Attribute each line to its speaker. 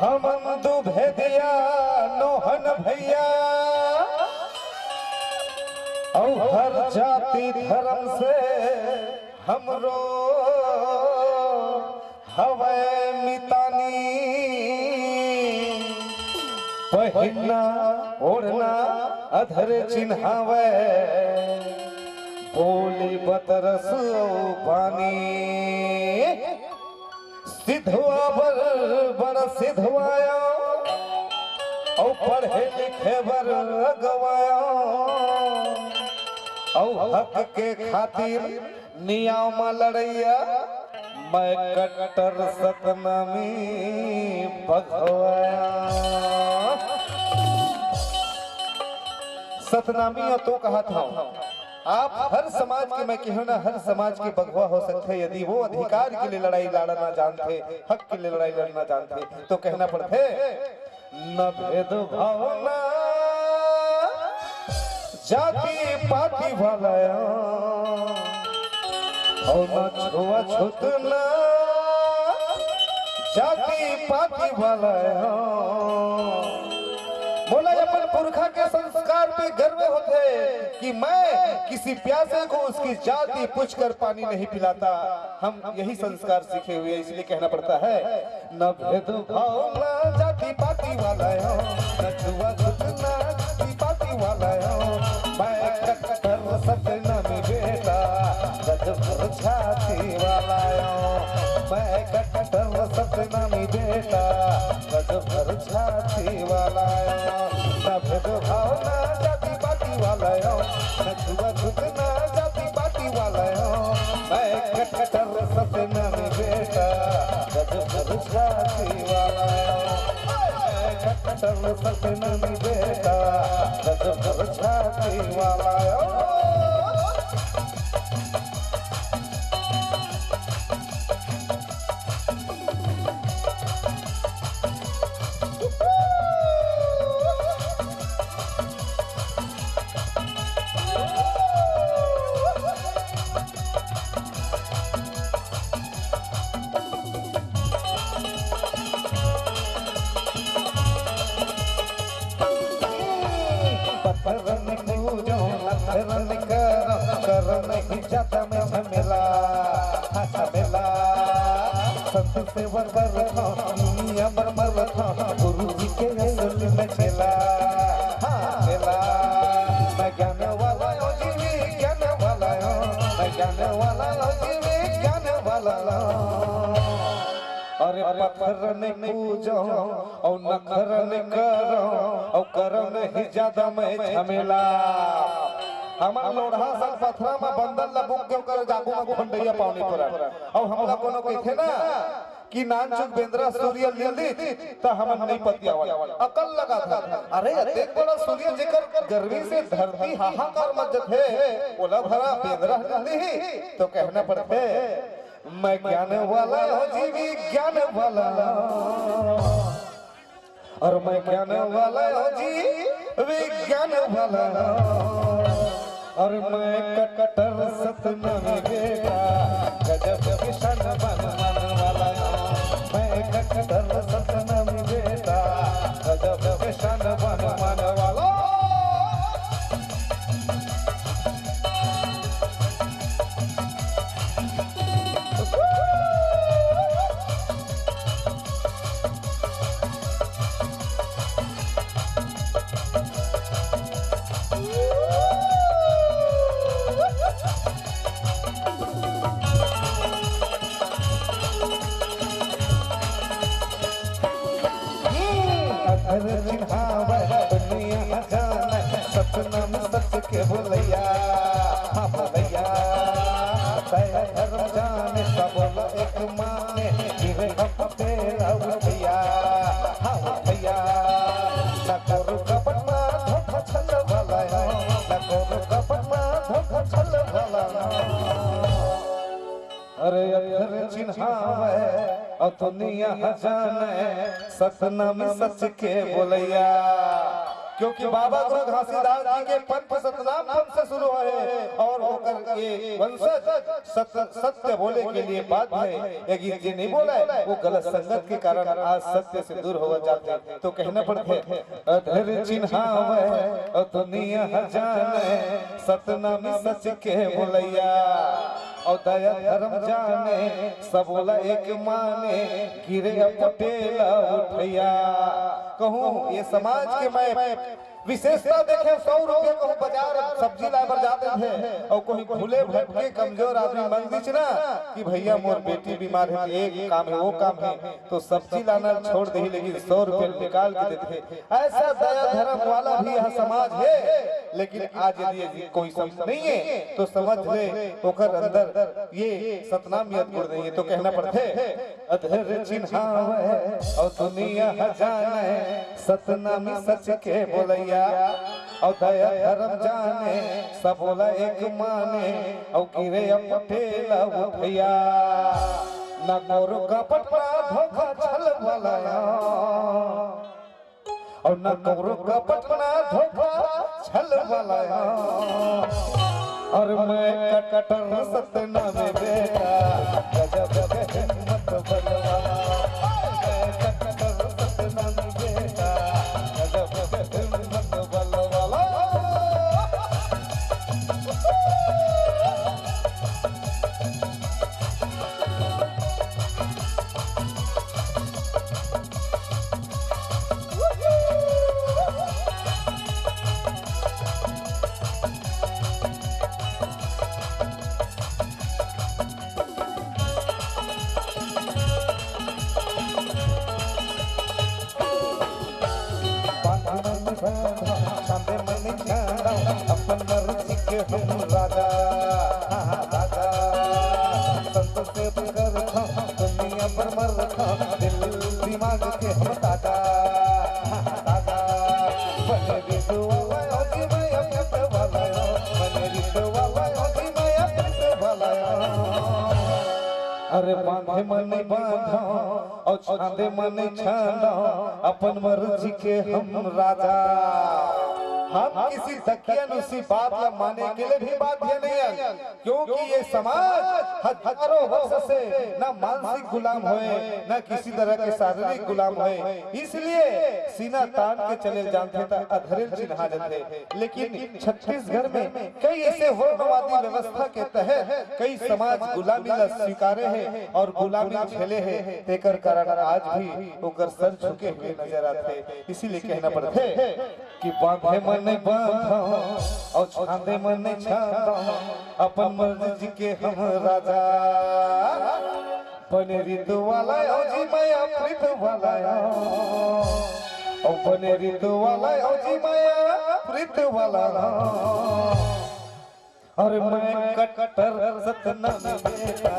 Speaker 1: हमन दुभेदिया नोहन भैया और हर जाति धर्म से हमरो हवे मितानी पहिना ओढ़ना अधर चिन्हावे बोली बतरस पानी सिद्धवा बड़ सिद्धवाया और पढ़े लिखे बर गवाया और हक के खातिर नियम लड़ैया मैं कट्टर सतनामी भगवाया। सतनामी तो कहा था आप हर समाज के, मैं कहूँ ना हर समाज के बगवा हो सकते यदि वो अधिकार के लिए लड़ाई लड़ना जानते, हक के लिए लड़ाई लड़ना जानते तो कहना पड़ते न भेद भावना जाति पाति वाला और न छुआ छूत न जाति पाति वाला। बोला अपन पुरखा के संस्कार पे गर्व होते कि मैं किसी प्यासे को उसकी जाति पूछकर पानी नहीं पिलाता। हम यही संस्कार सीखे हुए इसलिए कहना पड़ता है न भेदभाव न जाति पाति वाला हो न छुआ छूत न जाति पाति वाला हो मैं कट्टर सतनामी बेटा गजब छाती वाला हो मैं कट्टर सतनामी बेटा गजब छाती वाला न भेदभाव न जाति पाति वाला हो न छुआ छूत न जाति पाति वाला हो मैं कट्टर सतनामी बेटा गजब छाती वाला मैं कट्टर सतनामी बेटा गजब छाती वाला हो। नहीं जाता मैं झमेला झमेला संत सेवा कर अमर मर गुरु जी के असल में चला चला मैं ज्ञान वाला हो जीवी ज्ञान वाला हो मैं ज्ञान वाला हो जीवी ज्ञान वाला अरे पत्थर ने पूजो और नखर ने करो और करो नहीं ज्यादा मैं झमेला हमारा लोढ़ा सन पथरा में बंदल लबुक के कर जागू में खंडैया पानी पर और हमला कोनो कहथे ना कि नान चुक बेंद्रा सूर्य ललित त हमन नहीं पतिया वाला अकल लगा था अरे देख बड़ा सूर्य जेकर गर्मी से धरती हाहाकार मच थे ओला भरा बेंद्रा ललित तो कहना पड़ते मैं ज्ञान वाला हो जीवी ज्ञान वाला और मैं ज्ञान वाला हो जी विज्ञान वाला और मैं कट्टर सतनामी बेटा गजब किशन मन वाला मैं कट्टर सतनामी बेटा गजब किशन मन वाला। सतनाम सच के बोलैया हाँ बोलैया धर्म जाने सब एक माने गिरे हम तेरा भैया हाँ भैया न करो कपट में धोखा छल वाला न करो कपट में धोखा छल वाला अरे अधर चिन्हावे और दुनिया जाने सतनाम सच के बोलैया क्योंकि बाबा गुरु घासीदास जी के पंथ सतनाम पंथ से शुरू है और होकर ये वंशज सत्य बोले के लिए बात है। ये गीत जी नहीं बोला है, वो गलत संगत के कारण आज सत्य से दूर हो जाते तो कहना पड़ते अधर चिन्हावे और दुनिया जाने सतनाम सच के बोलैया और दया धर्म जाने सब बोला एक माने गिरे पटेल उठैया। कहूँ ये समाज के मैं विशेषता देखे 100 रुपये को बाजार सब्जी लाए जाते थे और कोई भूले भटके कमजोर आदमी मंदिर ना कि भैया मोर बेटी बीमार है, एक काम है वो काम है तो सब्जी लाना छोड़ दे, लेकिन 100 रुपये निकाल के देते थे। ऐसा दया धर्म वाला भी यह समाज है। लेकिन आज यदि कोई समझ नहीं है तो समझ ले होकर अंदर ये सतनाम याद गुण नहीं है तो कहना पड़ते अधर चिन्हावे और दुनिया जाने सतनाम सच के बोलैया और दया धर्म जाने सब बोला एक माने और गिरे पटेल उठैया। न गोरु का पटना धोखा छल वाला और न गोरु का पटना धोखा छल वाला और मैं कटर सतना में बेटा गजब हिम्मत बलवा मैं कटर सतना में बेटा गजब हिम्मत बलवा। अपन मर्जी के हम राजा राजा संत से कर दुनिया पर मर दिल दिमाग के हम दादा दादा बने रिदुआ जी मैं अपने वाला बने रिदुआ जी मैं अपने वाला। अरे बांधे मन बांधा और छांदे मन छांदा अपन मर्जी के हम राजा। हम किसी धकियन उसी बात ला माने के लिए भी बाध्य नहीं है, क्योंकि ये समाज हजारों वर्ष से न मानसिक गुलाम हुए न किसी तरह के शारीरिक गुलाम हुए, इसलिए सीना तान के चले जानते थे अधरेल चिन्हा जाते। लेकिन छत्तीसगढ़ में कई ऐसे वर्णवादी व्यवस्था के तहत कई समाज गुलामी ला स्वीकारे हैं और गुलामी झेले हैं, तेकर कारण आज भी होकर सर झुके हुए नजर आते। इसीलिए कहना पड़ते कि बांधे मन बांधा और छांदे मन छांदा अपन मर्जी के हम राजा बने ऋतु वाला जी मैं प्रीत वाला और बने ऋतु वाला जी मैं प्रीत वाला और मैं कटर सतना बेटा